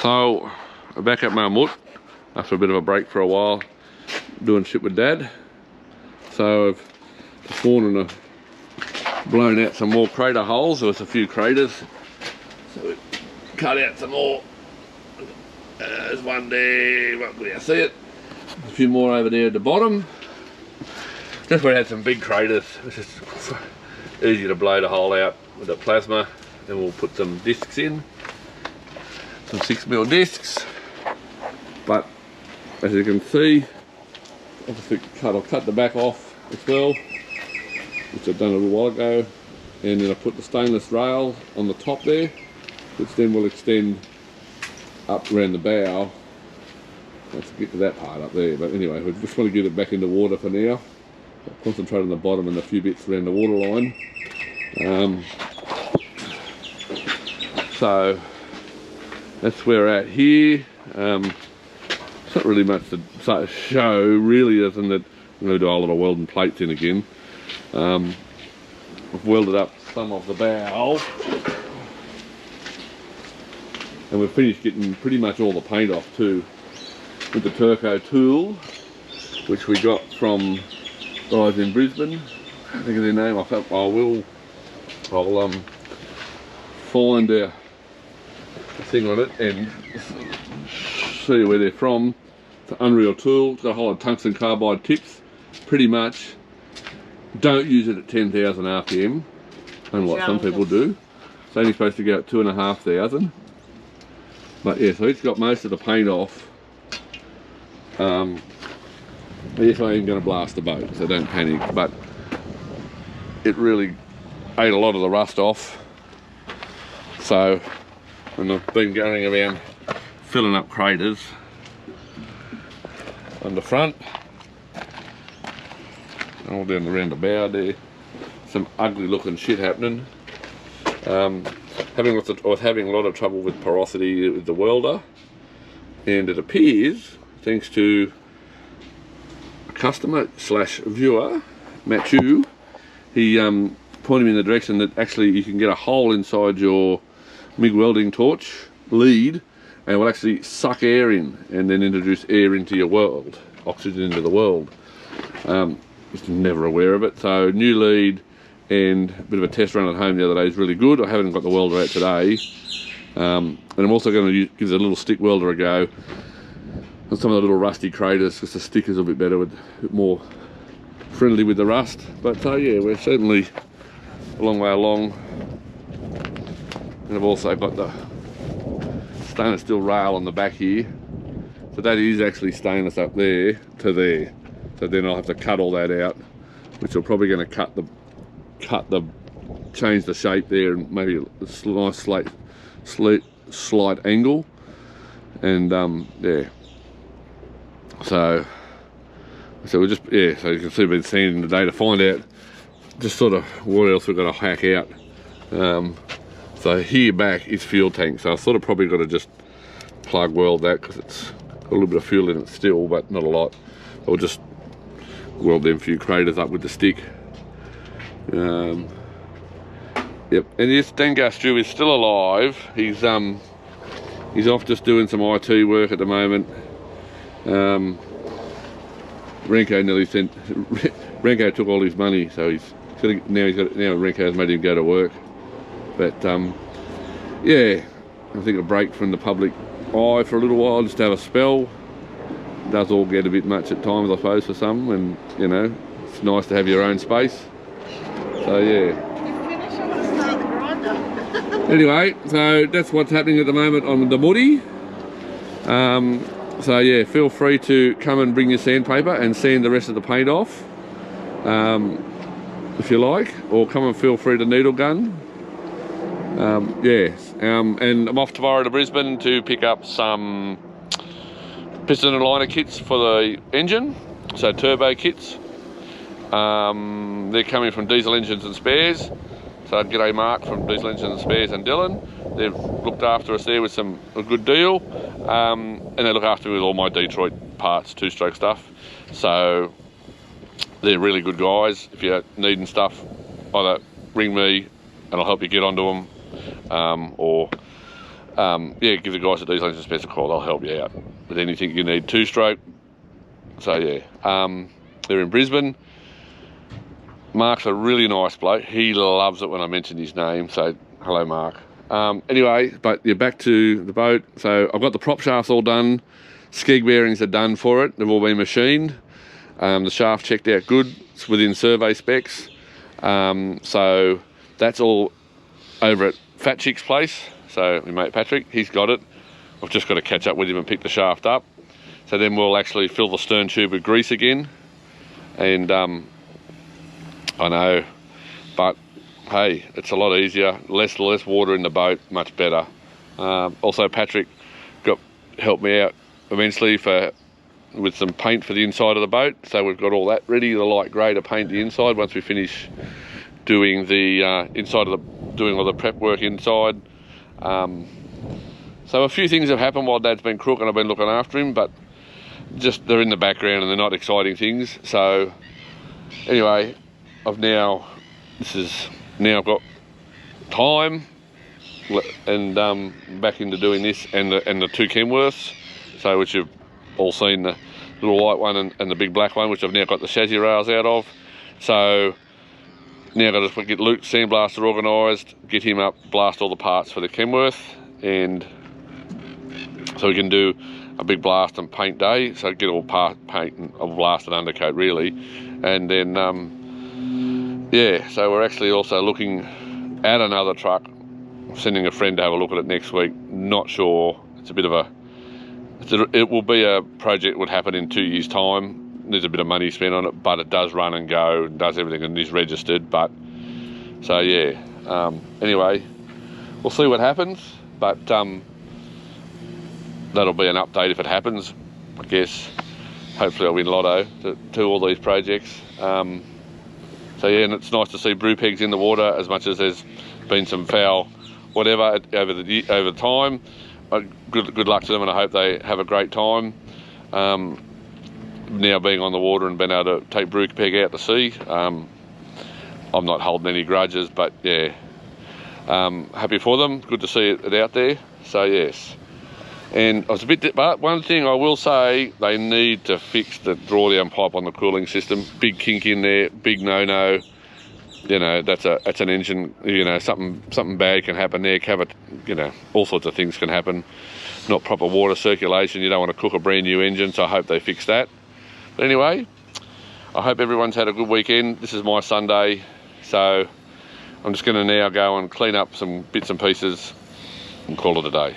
So, I'm back at my moot after a bit of a break for a while, doing shit with Dad. So, this morning I've blown out some more crater holes. There was a few craters, so we cut out some more. There's one there, where you see it. A few more over there at the bottom. Just where it had some big craters, which is easy to blow the hole out with the plasma. Then we'll put some discs in. Some 6mm discs, but as you can see, I'll cut the back off as well, which I've done a little while ago, and then I put the stainless rail on the top there, which then will extend up around the bow. Let's get to that part up there, but anyway, we just want to get it back in the water for now. I'll concentrate on the bottom and a few bits around the water line. So that's where we're at here. It's not really much to show, really, other than that I'm going to do a lot of welding plates in again. I've welded up some of the bow, and we've finished getting pretty much all the paint off too, with the Turco tool, which we got from guys in Brisbane. I think of their name. I'll find their thing on it and see where they're from. It's an Unreal tool. It's got a whole lot of tungsten carbide tips. Pretty much don't use it at 10,000 RPM, unlike some people do. It's only supposed to go at 2,500. But yeah, so it's got most of the paint off. Yes, I am going to blast the boat, so don't panic. But it really ate a lot of the rust off. So, and I've been going around filling up craters on the front, all down around the bow there. Some ugly looking shit happening. I was having a lot of trouble with porosity with the welder, and it appears, thanks to a customer / viewer, Matthew, he pointed me in the direction that actually you can get a hole inside your MIG welding torch lead, and it will actually suck air in and then introduce air into your world, oxygen into the world. Just never aware of it. So new lead and a bit of a test run at home the other day is really good. I haven't got the welder out today, and I'm also going to give the little stick welder a go on some of the little rusty craters, because the stick is a bit better, with a bit more friendly with the rust. But so yeah, we're certainly a long way along. And I've also got the stainless steel rail on the back here. So that is actually stainless up there to there. So then I'll have to cut all that out, which will probably going to change the shape there, and maybe a nice slight angle. And yeah. So we're just, yeah, so you can see we've been sanding today to find out just sort of what else we've got to hack out. So here back is fuel tank, so I sort of probably got to just plug weld that, because it's got a little bit of fuel in it still, but not a lot. I'll just weld them few craters up with the stick. Yep, and yes, Dangar Stew is still alive. He's off just doing some IT work at the moment. Renko took all his money, so now Renko's made him go to work. But yeah, I think a break from the public eye for a little while, just to have a spell. It does all get a bit much at times, I suppose, for some, and you know, it's nice to have your own space. So yeah. Anyway, so that's what's happening at the moment on the mooty. So yeah, feel free to come and bring your sandpaper and sand the rest of the paint off, if you like, or come and feel free to needle gun. Yes, and I'm off tomorrow to Brisbane to pick up some piston and liner kits for the engine, so turbo kits. They're coming from Diesel Engines and Spares, so g'day Mark from Diesel Engines and Spares and Dylan. They've looked after us there with a good deal, and they look after me with all my Detroit parts, two-stroke stuff. So they're really good guys. If you're needing stuff, either ring me and I'll help you get onto them, or yeah, give the guys at Diesel Engine Spares a call. They'll help you out with anything you need 2-stroke. So yeah, they're in Brisbane. Mark's a really nice bloke. He loves it when I mention his name. So hello, Mark. Anyway, but you're back to the boat. So I've got the prop shafts all done. Skeg bearings are done for it. They've all been machined. The shaft checked out good. It's within survey specs. So that's all over at Fat Chick's place. So my mate Patrick, he's got it. I've just got to catch up with him and pick the shaft up. So then we'll actually fill the stern tube with grease again. And I know, but hey, it's a lot easier. Less water in the boat, much better. Also, Patrick helped me out immensely with some paint for the inside of the boat. So we've got all that ready, the light grey to paint the inside once we finish doing the doing all the prep work inside. So a few things have happened while Dad's been crook and I've been looking after him, but just they're in the background and they're not exciting things. So anyway, I've got time and back into doing this and the 2 Kenworths, so which you've all seen, the little white one and the big black one, which I've now got the chassis rails out of. So now I've got to get Luke Sandblaster organised, get him up, blast all the parts for the Kenworth, and so we can do a big blast and paint day. So get all paint and a blast and undercoat really, and then yeah. So we're actually also looking at another truck. Sending a friend to have a look at it next week. Not sure. It's a bit of it will be a project that would happen in 2 years' time. There's a bit of money spent on it, but it does run and go, does everything and is registered. But so yeah. Anyway, we'll see what happens. But that'll be an update if it happens. I guess. Hopefully I'll win lotto to all these projects. So yeah, and it's nice to see brew pegs in the water as much as there's been some foul whatever over time. Good luck to them, and I hope they have a great time. Now being on the water and being able to take brew peg out to sea, I'm not holding any grudges, but yeah, happy for them. Good to see it out there. So yes, and I was but one thing I will say, they need to fix the drawdown pipe on the cooling system. Big kink in there, big no. You know, that's an engine. You know, something bad can happen there. You know, all sorts of things can happen. Not proper water circulation. You don't want to cook a brand new engine. So I hope they fix that. But anyway, I hope everyone's had a good weekend. This is my Sunday, so I'm just going to now go and clean up some bits and pieces and call it a day.